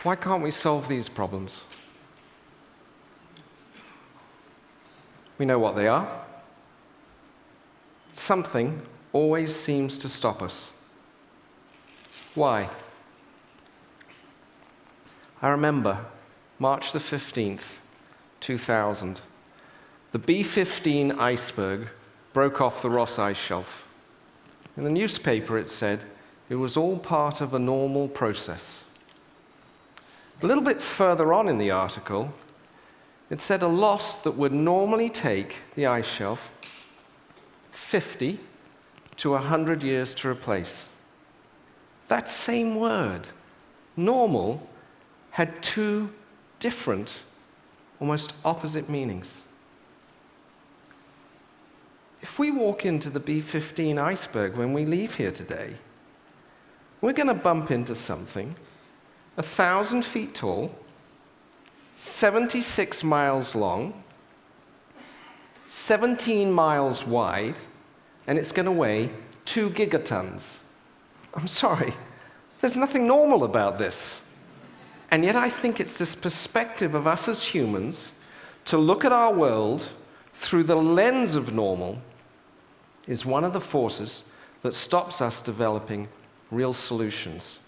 Why can't we solve these problems? We know what they are. Something always seems to stop us. Why? I remember March the 15th, 2000. The B-15 iceberg broke off the Ross Ice Shelf. In the newspaper it said it was all part of a normal process. A little bit further on in the article, it said a loss that would normally take the ice shelf 50 to 100 years to replace. That same word, normal, had two different, almost opposite meanings. If we walk into the B-15 iceberg when we leave here today, we're going to bump into something 1,000 feet tall, 76 miles long, 17 miles wide, and it's going to weigh 2 gigatons. I'm sorry, there's nothing normal about this. And yet I think it's this perspective of us as humans to look at our world through the lens of normal is one of the forces that stops us developing real solutions.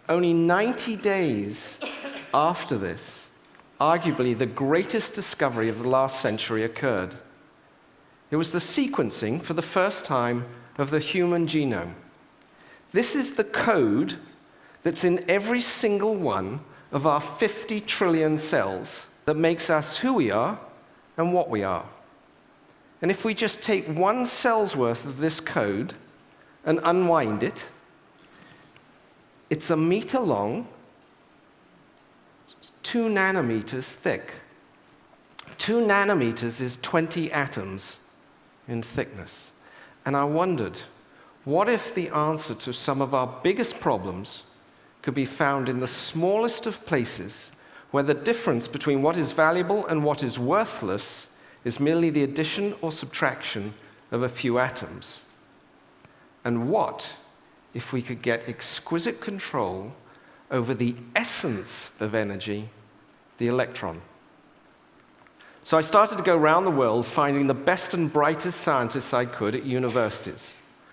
Only 90 days after this, arguably the greatest discovery of the last century occurred. It was the sequencing, for the first time, of the human genome. This is the code that's in every single one of our 50 trillion cells that makes us who we are and what we are. And if we just take one cell's worth of this code and unwind it, it's 1 meter long, 2 nanometers thick. 2 nanometers is 20 atoms in thickness. And I wondered, what if the answer to some of our biggest problems could be found in the smallest of places, where the difference between what is valuable and what is worthless is merely the addition or subtraction of a few atoms? And what if we could get exquisite control over the essence of energy, the electron? So I started to go around the world finding the best and brightest scientists I could at universities,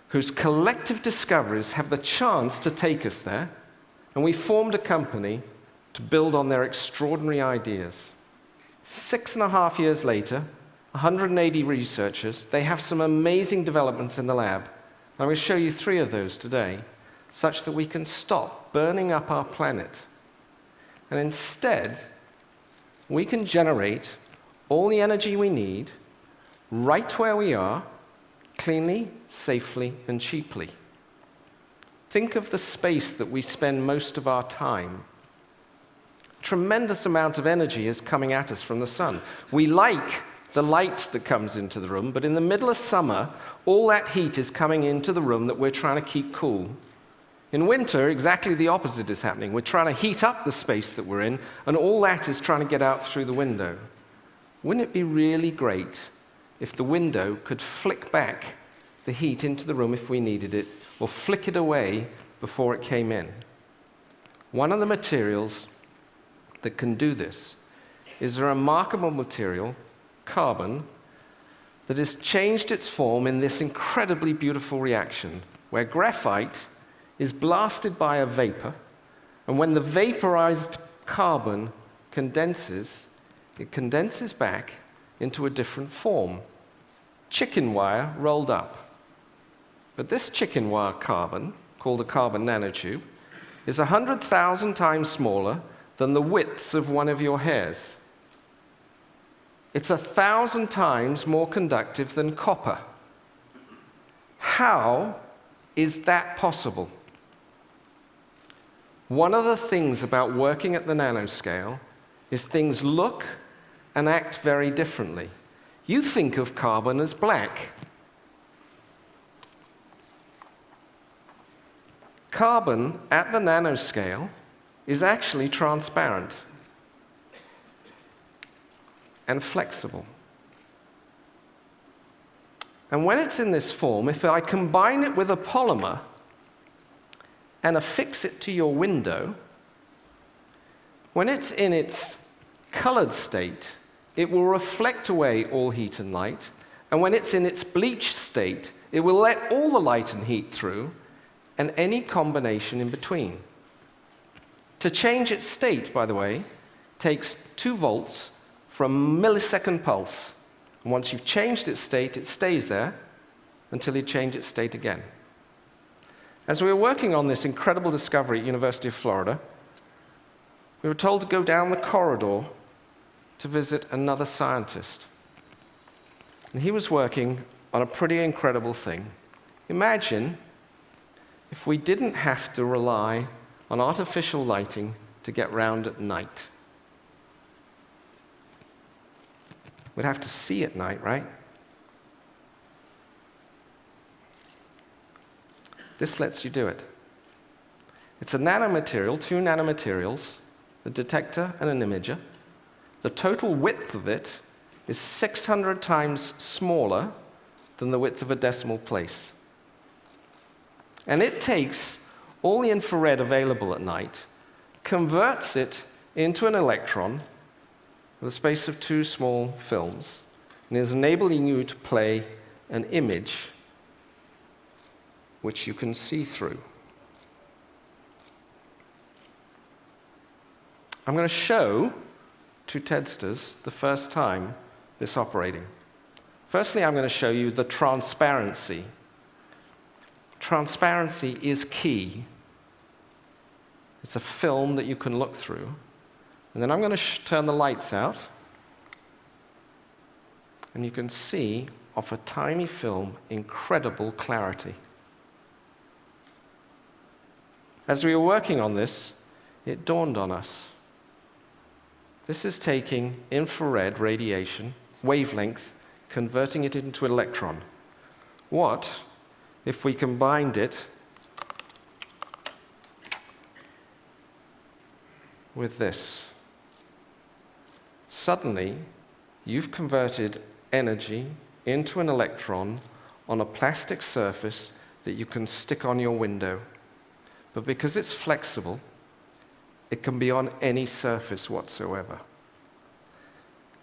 whose collective discoveries have the chance to take us there, and we formed a company to build on their extraordinary ideas. 6.5 years later, 180 researchers, they have some amazing developments in the lab. I'm going to show you 3 of those today, such that we can stop burning up our planet. And instead, we can generate all the energy we need right where we are, cleanly, safely, and cheaply. Think of the space that we spend most of our time. Tremendous amount of energy is coming at us from the sun. We like the light that comes into the room, but in the middle of summer, all that heat is coming into the room that we're trying to keep cool. In winter, exactly the opposite is happening. We're trying to heat up the space that we're in, and all that is trying to get out through the window. Wouldn't it be really great if the window could flick back the heat into the room if we needed it, or flick it away before it came in? One of the materials that can do this is a remarkable material, carbon, that has changed its form in this incredibly beautiful reaction, where graphite is blasted by a vapor, and when the vaporized carbon condenses, it condenses back into a different form. Chicken wire rolled up. But this chicken wire carbon, called a carbon nanotube, is 100,000 times smaller than the widths of one of your hairs. It's 1,000 times more conductive than copper. How is that possible? One of the things about working at the nanoscale is things look and act very differently. You think of carbon as black. Carbon at the nanoscale is actually transparent and flexible. And when it's in this form, if I combine it with a polymer and affix it to your window, when it's in its colored state, it will reflect away all heat and light, and when it's in its bleached state, it will let all the light and heat through, and any combination in between. To change its state, by the way, takes 2 volts for a millisecond pulse. And once you've changed its state, it stays there until you change its state again. As we were working on this incredible discovery at University of Florida, we were told to go down the corridor to visit another scientist. And he was working on a pretty incredible thing. Imagine if we didn't have to rely on artificial lighting to get round at night. We'd have to see at night, right? This lets you do it. It's a nanomaterial, 2 nanomaterials, a detector and an imager. The total width of it is 600 times smaller than the width of a decimal place. And it takes all the infrared available at night, converts it into an electron with the space of 2 small films, and is enabling you to play an image which you can see through. I'm going to show to TEDsters the first time this operating. Firstly, I'm going to show you the transparency. Transparency is key. It's a film that you can look through. And then I'm going to turn the lights out. And you can see, off a tiny film, incredible clarity. As we were working on this, it dawned on us. This is taking infrared radiation, wavelength, converting it into an electron. What if we combined it with this? Suddenly, you've converted energy into an electron on a plastic surface that you can stick on your window. But because it's flexible, it can be on any surface whatsoever.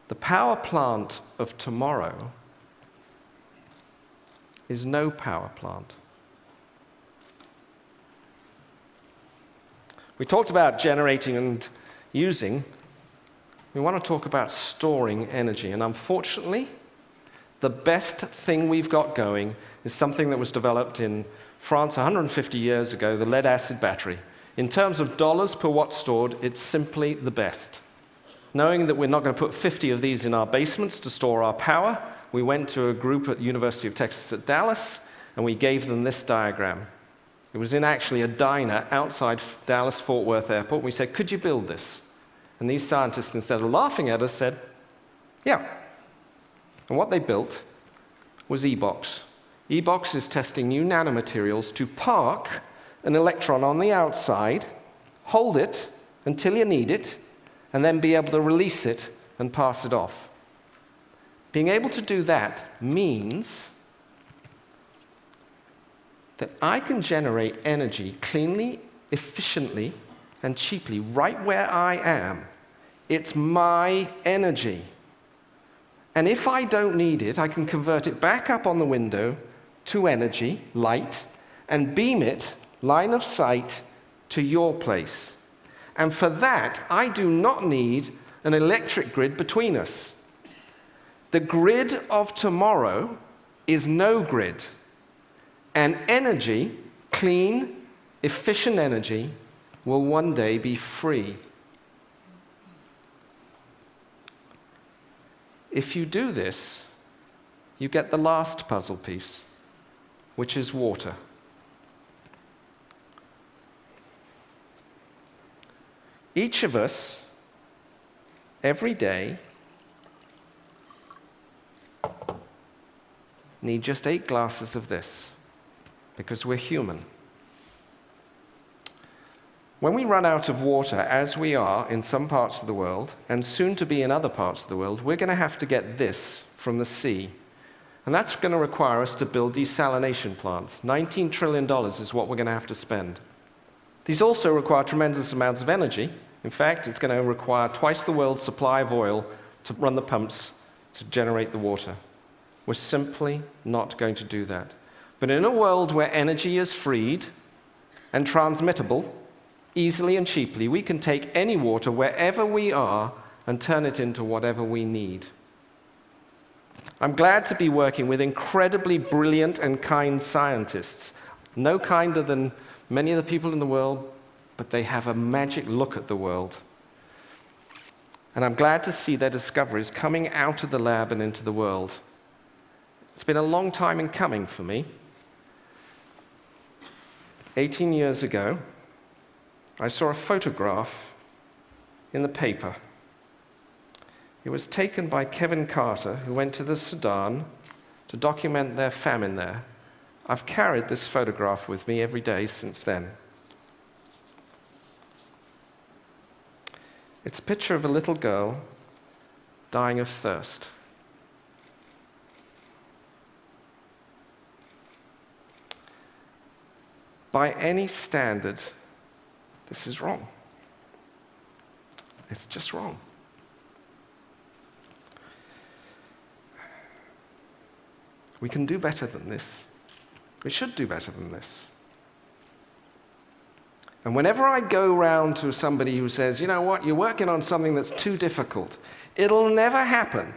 The power plant of tomorrow is no power plant. We talked about generating and using. We want to talk about storing energy. And unfortunately, the best thing we've got going is something that was developed in France 150 years ago, the lead-acid battery. In terms of dollars per watt stored, it's simply the best. Knowing that we're not going to put 50 of these in our basements to store our power, we went to a group at the University of Texas at Dallas, and we gave them this diagram. It was in actually a diner outside Dallas-Fort Worth Airport. We said, could you build this? And these scientists, instead of laughing at us, said, yeah. And what they built was E-Box. E-Box is testing new nanomaterials to park an electron on the outside, hold it until you need it, and then be able to release it and pass it off. Being able to do that means that I can generate energy cleanly, efficiently, and cheaply right where I am. It's my energy. And if I don't need it, I can convert it back up on the window to energy, light, and beam it, line of sight, to your place. And for that, I do not need an electric grid between us. The grid of tomorrow is no grid. And energy, clean, efficient energy, will one day be free. If you do this, you get the last puzzle piece, which is water. Each of us, every day, need just 8 glasses of this, because we're human. When we run out of water, as we are in some parts of the world, and soon to be in other parts of the world, we're going to have to get this from the sea. And that's going to require us to build desalination plants. $19 trillion is what we're going to have to spend. These also require tremendous amounts of energy. In fact, it's going to require twice the world's supply of oil to run the pumps to generate the water. We're simply not going to do that. But in a world where energy is freed and transmittable, easily and cheaply, we can take any water wherever we are and turn it into whatever we need. I'm glad to be working with incredibly brilliant and kind scientists, no kinder than many of the people in the world, but they have a magic look at the world. And I'm glad to see their discoveries coming out of the lab and into the world. It's been a long time in coming for me. 18 years ago, I saw a photograph in the paper. It was taken by Kevin Carter, who went to the Sudan to document their famine there. I've carried this photograph with me every day since then. It's a picture of a little girl dying of thirst. By any standard, this is wrong. It's just wrong. We can do better than this. We should do better than this. And whenever I go round to somebody who says, you know what, you're working on something that's too difficult, it'll never happen.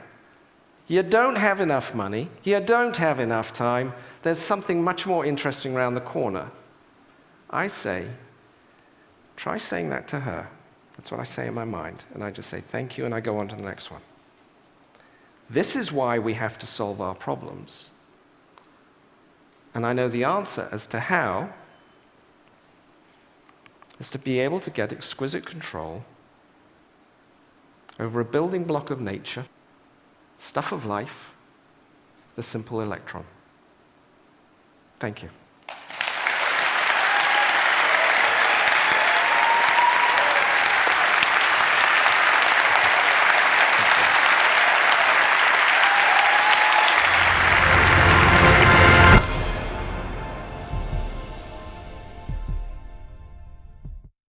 You don't have enough money. You don't have enough time. There's something much more interesting around the corner. I say, try saying that to her. That's what I say in my mind. And I just say, thank you, and I go on to the next one. This is why we have to solve our problems. And I know the answer as to how is to be able to get exquisite control over a building block of nature, stuff of life, the simple electron. Thank you.